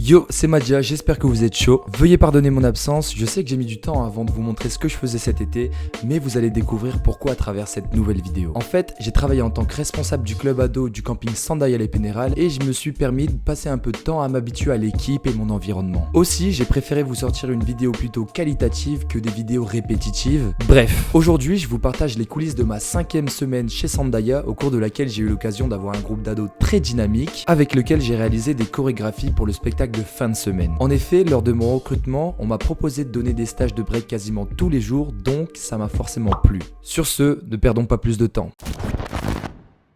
Yo, c'est Madia, j'espère que vous êtes chaud. Veuillez pardonner mon absence, je sais que j'ai mis du temps avant de vous montrer ce que je faisais cet été, mais vous allez découvrir pourquoi à travers cette nouvelle vidéo. En fait, j'ai travaillé en tant que responsable du club ado du camping Sandaïa Les Pénéral et je me suis permis de passer un peu de temps à m'habituer à l'équipe et mon environnement. Aussi, j'ai préféré vous sortir une vidéo plutôt qualitative que des vidéos répétitives. Bref, aujourd'hui, je vous partage les coulisses de ma 5e semaine chez Sandaïa, au cours de laquelle j'ai eu l'occasion d'avoir un groupe d'ados très dynamique, avec lequel j'ai réalisé des chorégraphies pour le spectacle de fin de semaine. En effet, lors de mon recrutement, on m'a proposé de donner des stages de break quasiment tous les jours, donc ça m'a forcément plu. Sur ce, ne perdons pas plus de temps.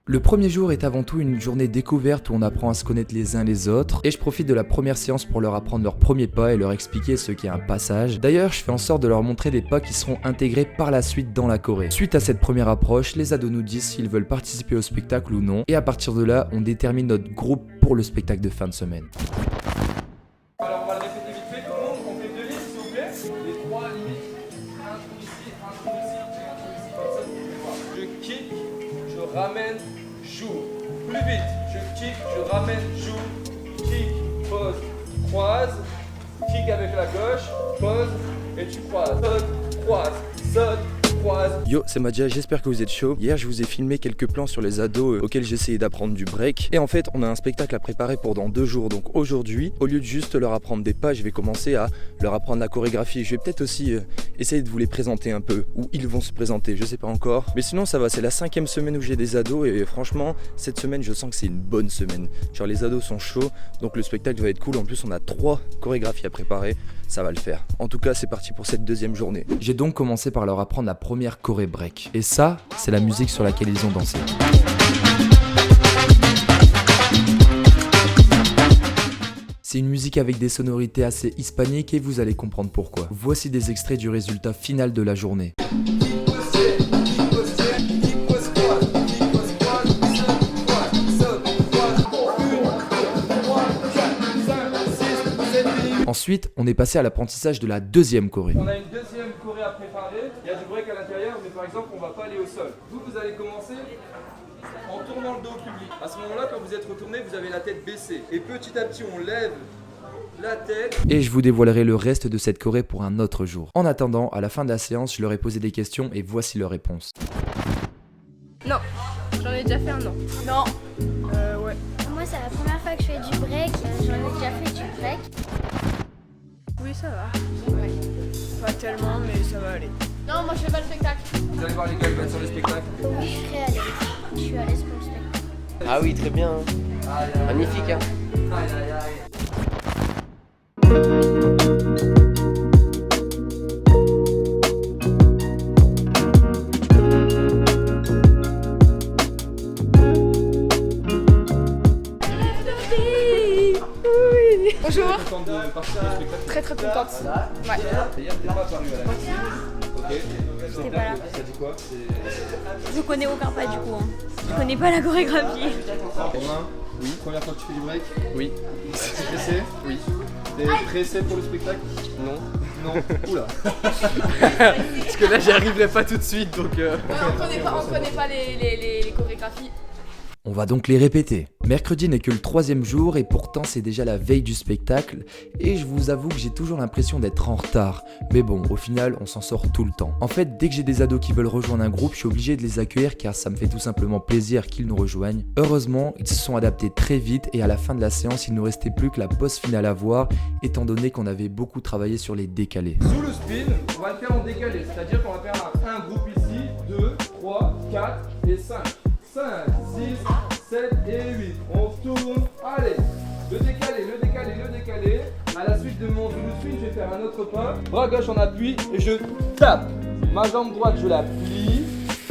Le premier jour est avant tout une journée découverte où on apprend à se connaître les uns les autres et je profite de la première séance pour leur apprendre leur premier pas et leur expliquer ce qu'est un passage. D'ailleurs, je fais en sorte de leur montrer des pas qui seront intégrés par la suite dans la choré. Suite à cette première approche, les ados nous disent s'ils veulent participer au spectacle ou non et à partir de là, on détermine notre groupe pour le spectacle de fin de semaine. Alors on va le répéter vite fait, tout le monde, on fait 2 listes s'il vous plaît. Les 3 limites, un trou ici, un trou ici, et un trou ici, comme ça vous pouvez voir. Je kick, je ramène, joue. Plus vite, je kick, je ramène, joue. Kick, pose, croise. Kick avec la gauche, pose, et tu croises. Saute, croise, saute. Yo, c'est Madia, j'espère que vous êtes chaud. Hier, je vous ai filmé quelques plans sur les ados auxquels j'essayais d'apprendre du break. Et en fait, on a un spectacle à préparer pour dans 2 jours. Donc aujourd'hui, au lieu de juste leur apprendre des pas, je vais commencer à leur apprendre la chorégraphie. Je vais peut-être aussi essayer de vous les présenter un peu, où ils vont se présenter, je sais pas encore. Mais sinon, ça va, c'est la 5e semaine où j'ai des ados. Et franchement, cette semaine, je sens que c'est une bonne semaine. Genre, les ados sont chauds, donc le spectacle va être cool. En plus, on a 3 chorégraphies à préparer. Ça va le faire. En tout cas, c'est parti pour cette 2e journée. J'ai donc commencé par leur apprendre la première choré break. Et ça, c'est la musique sur laquelle ils ont dansé. C'est une musique avec des sonorités assez hispaniques et vous allez comprendre pourquoi. Voici des extraits du résultat final de la journée. Ensuite, on est passé à l'apprentissage de la 2e choré. On a une 2e choré à préparer, il y a du break à l'intérieur, mais par exemple on va pas aller au sol. Vous allez commencer en tournant le dos au public. À ce moment-là, quand vous êtes retourné, vous avez la tête baissée. Et petit à petit, on lève la tête. Et je vous dévoilerai le reste de cette choré pour un autre jour. En attendant, à la fin de la séance, je leur ai posé des questions et voici leurs réponses. Non, j'en ai déjà fait un an. Non. Ouais. Moi, c'est la première fois que je fais du break. J'en ai déjà fait du break. Oui, ça va. Ouais. Pas tellement, mais ça va aller. Non, moi je fais pas le spectacle. Vous allez voir les gars, ils vont être sur le spectacle. Oui, je suis très à l'aise. Je suis à l'aise pour le spectacle. Ah oui, très bien. Magnifique. Hein. Aïe, aïe, aïe. Bonjour. Contente de participer au spectacle. Très très contente. Ouais. Hier, t'es pas apparu à la matinée. Ok. J'étais pas là. Ça dit quoi? Je connais aucun pas du coup. Je connais pas la chorégraphie. Romain, oui. Première fois que tu fais du break? Oui. T'es pressé? Oui. T'es pressé pour le spectacle? Non. Non. Oula. Parce que là, j'y arriverai pas tout de suite, donc. On connaît pas les chorégraphies. On va donc les répéter. Mercredi n'est que le 3e jour et pourtant c'est déjà la veille du spectacle et je vous avoue que j'ai toujours l'impression d'être en retard. Mais bon, au final, on s'en sort tout le temps. En fait, dès que j'ai des ados qui veulent rejoindre un groupe, je suis obligé de les accueillir car ça me fait tout simplement plaisir qu'ils nous rejoignent. Heureusement, ils se sont adaptés très vite et à la fin de la séance, il ne nous restait plus que la pause finale à voir étant donné qu'on avait beaucoup travaillé sur les décalés. Sous le spin, on va le faire en décalé, c'est-à-dire qu'on va faire un groupe ici, 2, 3, 4 et 5. 5, 6, 7 et 8. On tourne. Allez. Le décalé, le décalé, le décalé. À la suite de mon Zulu spin, je vais faire un autre pas. Bras gauche en appui et je tape. Ma jambe droite, je la plie.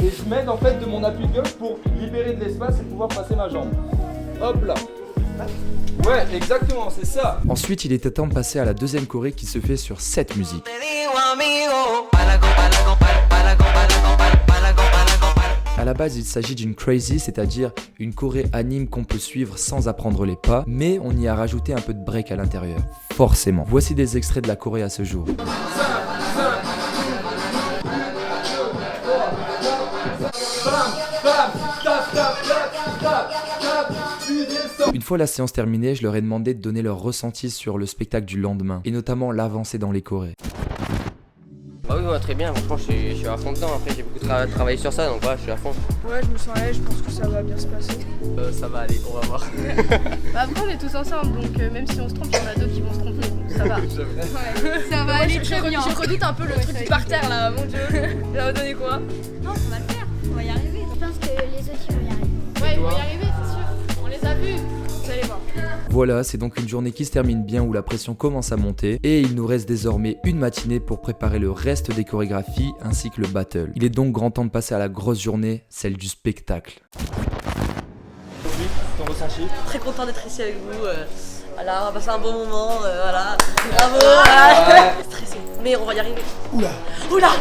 Et je m'aide en fait de mon appui gauche pour libérer de l'espace et pouvoir passer ma jambe. Hop là. Ouais, exactement, c'est ça. Ensuite, il était temps de passer à la 2e choré qui se fait sur cette musique. À la base, il s'agit d'une crazy, c'est-à-dire une choré anime qu'on peut suivre sans apprendre les pas, mais on y a rajouté un peu de break à l'intérieur. Forcément. Voici des extraits de la choré à ce jour. Une fois la séance terminée, je leur ai demandé de donner leur ressenti sur le spectacle du lendemain, et notamment l'avancée dans les chorés. Ah oui, ouais, très bien, franchement je suis à fond dedans, après j'ai beaucoup travaillé sur ça, donc voilà, je suis à fond. Ouais, je me sens à l'aise, je pense que ça va bien se passer. Ça va aller, on va voir. Bah après on est tous ensemble, donc même si on se trompe, il y en a d'autres qui vont se tromper, donc ça va. Ouais. Ça va aller très bien. Je redoute un peu le truc du parterre là, mon dieu. Ça va donner quoi? Non, ça va le faire, on va y arriver. Je pense que les autres ils vont y arriver. Ouais, ils vont y arriver, c'est sûr. On les a vus, vous allez voir. Voilà, c'est donc une journée qui se termine bien où la pression commence à monter et il nous reste désormais une matinée pour préparer le reste des chorégraphies ainsi que le battle. Il est donc grand temps de passer à la grosse journée, celle du spectacle. Ton ressenti? Très content d'être ici avec vous. Voilà, on va passer un bon moment. Voilà. Bravo. Voilà. Stressé, mais on va y arriver. Oula. Oula.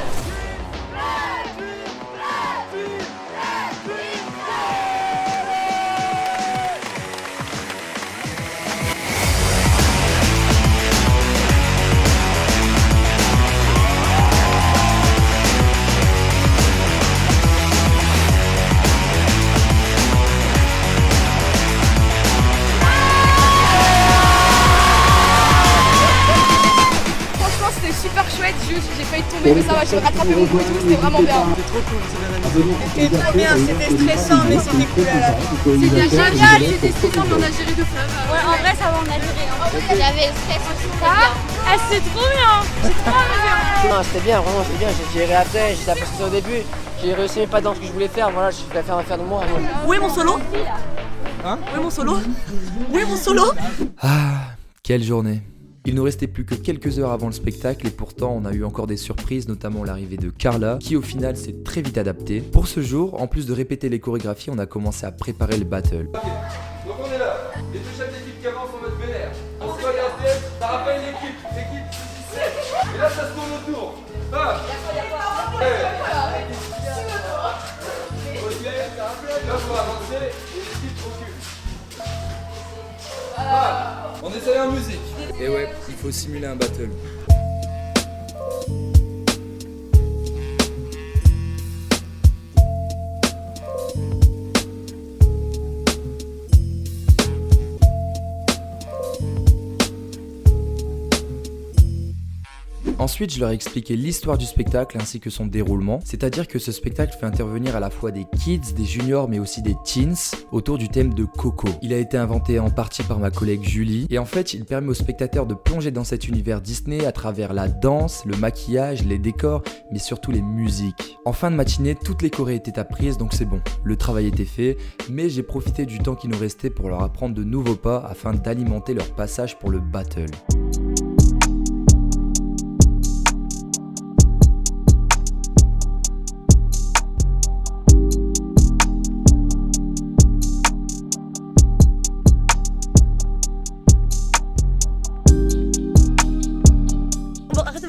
Super chouette, juste j'ai failli tomber mais ça va, je me rattraper mon coup et tout, c'était vraiment bien. C'était trop cool, c'était trop bien, c'était stressant mais c'était cool à la fin. C'était génial, c'était stressant mais on a géré de fou. Ouais, en vrai, ça va, on a géré. J'avais le stress aussi. Ah, c'est trop bien, c'est trop bien. Non, c'était bien, vraiment c'était bien, j'ai géré après, j'étais apprécié au début, j'ai réussi mais pas dans ce que je voulais faire, voilà, je voulais faire de moi. Où est mon solo? Hein? Où est mon solo? Où est mon solo? Ah, quelle journée! Il nous restait plus que quelques heures avant le spectacle et pourtant on a eu encore des surprises, notamment l'arrivée de Carla qui au final s'est très vite adaptée. Pour ce jour, en plus de répéter les chorégraphies, on a commencé à préparer le battle. Ok, donc on est là, les deux chefs d'équipe qui avancent en mode vénère. On se regarde tête, ça rappelle l'équipe 6-7. Et là ça se tourne autour. Ah. Ok, là faut avancer et l'équipe recule. Ah. On essaye en musique. Et ouais, il faut simuler un battle. Ensuite, je leur ai expliqué l'histoire du spectacle ainsi que son déroulement, c'est-à-dire que ce spectacle fait intervenir à la fois des kids, des juniors mais aussi des teens autour du thème de Coco. Il a été inventé en partie par ma collègue Julie et en fait, il permet aux spectateurs de plonger dans cet univers Disney à travers la danse, le maquillage, les décors, mais surtout les musiques. En fin de matinée, toutes les chorés étaient apprises donc c'est bon, le travail était fait, mais j'ai profité du temps qui nous restait pour leur apprendre de nouveaux pas afin d'alimenter leur passage pour le battle.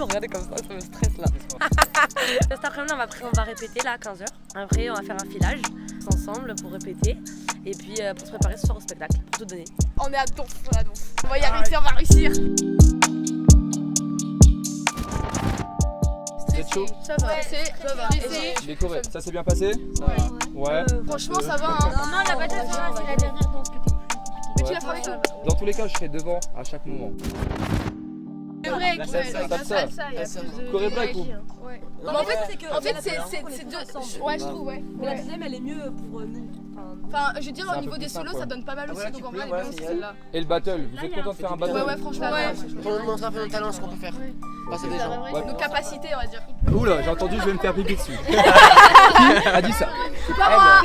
Regardez comme ça me stresse là. Cet après-midi on va répéter là à 15h. Après on va faire un filage ensemble pour répéter. Et puis pour se préparer ce soir au spectacle, pour tout donner. On est à donf, on va y réussir, on va réussir. Vous êtes chaud? Ça va, ça va. Les chorés, ça s'est bien passé? Ouais. Franchement ça va hein. Non, la bataille c'est la dernière danse que t'es plus compliquée. Mais tu l'as travaillé tout. Dans tous les cas, je serai devant à chaque moment. C'est vrai, La salsa, la salsa, il y a plus de Choré break ou? Ouais. Mais en fait, c'est deux. Ouais, je trouve, ouais. Mais la deuxième elle est mieux pour nous. Enfin, je veux dire, C'est un au peu niveau plus des simple, solos, ça ouais. donne pas mal aussi. Donc en vrai, elle est voilà, bien aussi c'est celle-là. Et le battle, vous êtes content de faire un battle? Ouais, franchement, ouais. Pour nous montrer un peu notre talent, ce qu'on peut faire. Passer des gens. Ouais. Nos capacités, on va dire. Oula, j'ai entendu, je vais me faire pipi dessus. Qui a dit ça? C'est pas moi.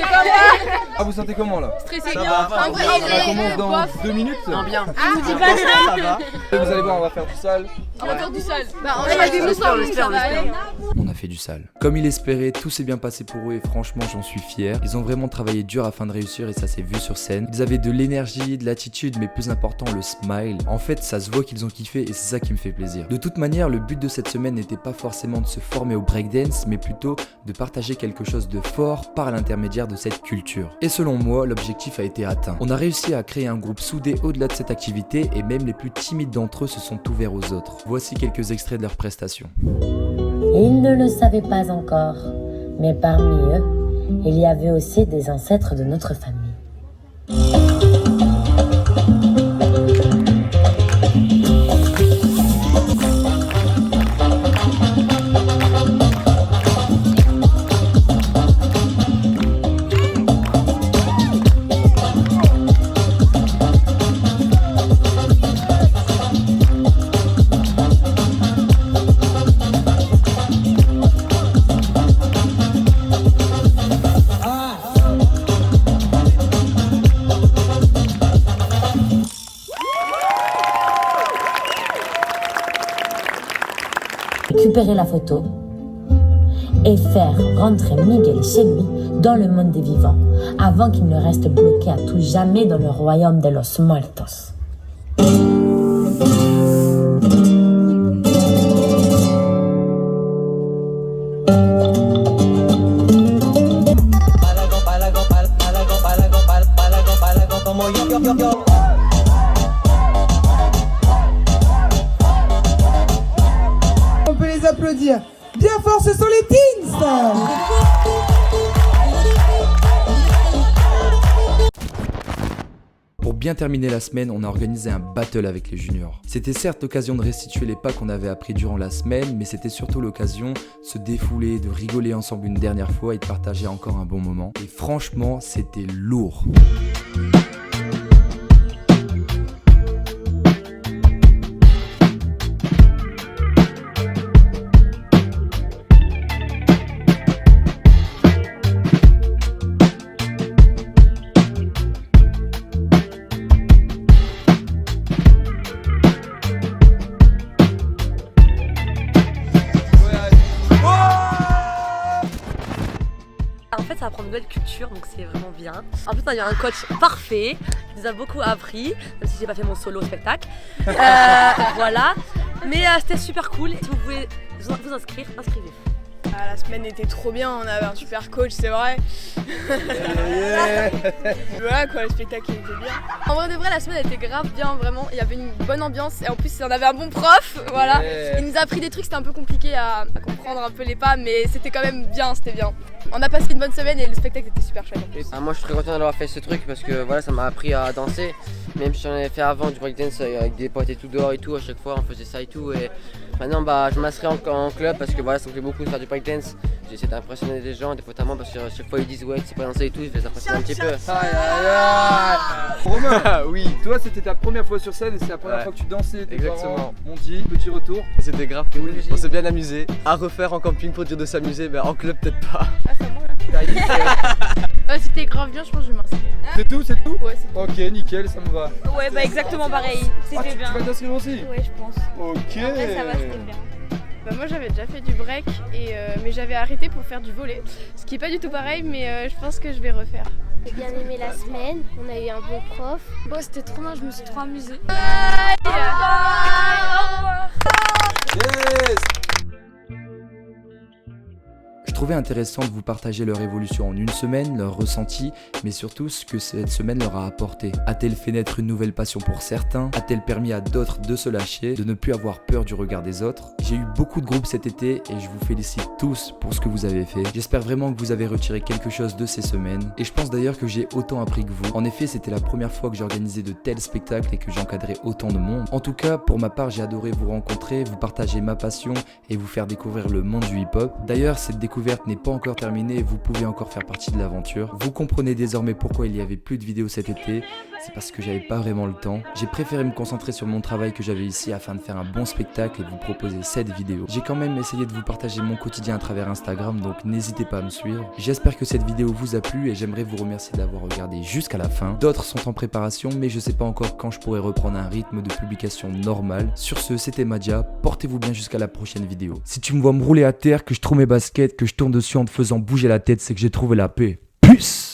Ah, vous sentez comment là? Stressé. Ça va, Un On commence dans 2 minutes. Non, bien. dis pas ça. Et vous allez voir, on va faire du sale. On va faire du sale. Bah, on Ouais, va faire du j'espère, sale, j'espère, ça va aller. On a fait du sale. Comme il espérait, tout s'est bien passé pour eux et franchement j'en suis fier. Ils ont vraiment travaillé dur afin de réussir et ça s'est vu sur scène. Ils avaient de l'énergie, de l'attitude mais plus important le smile. En fait ça se voit qu'ils ont kiffé et c'est ça qui me fait plaisir. De toute manière le but de cette semaine n'était pas forcément de se former au breakdance mais plutôt de partager quelque chose de fort par l'intermédiaire de cette culture. Et selon moi l'objectif a été atteint. On a réussi à créer un groupe soudé au-delà de cette activité et même les plus timides d'entre eux se sont ouverts aux autres. Voici quelques extraits de leurs prestations. Ils ne le savaient pas encore, mais parmi eux, il y avait aussi des ancêtres de notre famille. récupérer la photo et faire rentrer Miguel chez lui dans le monde des vivants avant qu'il ne reste bloqué à tout jamais dans le royaume de los muertos. On peut les applaudir bien fort, ce sont les Teens. Pour bien terminer la semaine, on a organisé un battle avec les juniors. C'était certes l'occasion de restituer les pas qu'on avait appris durant la semaine, mais c'était surtout l'occasion de se défouler, de rigoler ensemble une dernière fois et de partager encore un bon moment. Et franchement, c'était lourd. En fait, ça apprend une nouvelle culture, donc c'est vraiment bien. En plus, on a eu un coach parfait, qui nous a beaucoup appris, même si j'ai pas fait mon solo spectacle. Voilà. Mais c'était super cool. Si vous voulez vous inscrire, inscrivez-vous. Ah, la semaine était trop bien, on avait un super coach, c'est vrai. Voilà quoi, le spectacle était bien. En vrai de vrai, la semaine était grave bien, vraiment. Il y avait une bonne ambiance et en plus on avait un bon prof, voilà. Il nous a appris des trucs, c'était un peu compliqué à comprendre un peu les pas, mais c'était quand même bien, c'était bien. On a passé une bonne semaine et le spectacle était super chouette. Moi je suis très content d'avoir fait ce truc parce que voilà, ça m'a appris à danser. Même si j'en avais fait avant du breakdance avec des potes et tout dehors et tout, à chaque fois on faisait ça et tout. Et maintenant je m'inscris en club parce que voilà, ça me plaît beaucoup de faire du breakdance. J'essaie d'impressionner des gens, des fois notamment parce que chaque fois ils disent ouais, tu sais pas danser et tout, je les impressionne un petit peu. Romain, oui, toi c'était ta première fois sur scène et c'est la première fois que tu dansais. Tes parents m'ont dit, petit retour. C'était grave cool, on s'est bien amusé. À refaire en camping pour dire de s'amuser, mais en club peut-être pas. Ah, c'est bon là. C'était grave bien, je pense que je vais m'inscrire. C'est tout, c'est tout? Ouais, c'est tout. Ok, nickel, ça me va. Ouais, bah exactement pareil. C'était bien. Tu vas t'inscrire aussi? Ouais, je pense. Ok. Après, ça va, c'était bien. Bah moi j'avais déjà fait du break, mais j'avais arrêté pour faire du volley. Ce qui est pas du tout pareil, mais je pense que je vais refaire. J'ai bien aimé la semaine, on a eu un bon prof. Bon, c'était trop bien, je me suis trop amusée. Yes. Je trouvais intéressant de vous partager leur évolution en une semaine, leurs ressentis, mais surtout ce que cette semaine leur a apporté. A-t-elle fait naître une nouvelle passion pour certains? A-t-elle permis à d'autres de se lâcher, de ne plus avoir peur du regard des autres? J'ai eu beaucoup de groupes cet été et je vous félicite tous pour ce que vous avez fait. J'espère vraiment que vous avez retiré quelque chose de ces semaines et je pense d'ailleurs que j'ai autant appris que vous. En effet, c'était la première fois que j'organisais de tels spectacles et que j'encadrais autant de monde. En tout cas, pour ma part, j'ai adoré vous rencontrer, vous partager ma passion et vous faire découvrir le monde du hip-hop. D'ailleurs, cette découverte n'est pas encore terminée et vous pouvez encore faire partie de l'aventure. Vous comprenez désormais pourquoi il y avait plus de vidéos cet été, c'est parce que j'avais pas vraiment le temps. J'ai préféré me concentrer sur mon travail que j'avais ici afin de faire un bon spectacle et de vous proposer cette vidéo. J'ai quand même essayé de vous partager mon quotidien à travers Instagram, donc n'hésitez pas à me suivre. J'espère que cette vidéo vous a plu et j'aimerais vous remercier d'avoir regardé jusqu'à la fin. D'autres sont en préparation, mais je sais pas encore quand je pourrai reprendre un rythme de publication normal. Sur ce, c'était Madja, portez-vous bien jusqu'à la prochaine vidéo. Si tu me vois me rouler à terre, que je trouve mes baskets, que je tourne dessus en te faisant bouger la tête, c'est que j'ai trouvé la paix. Puce!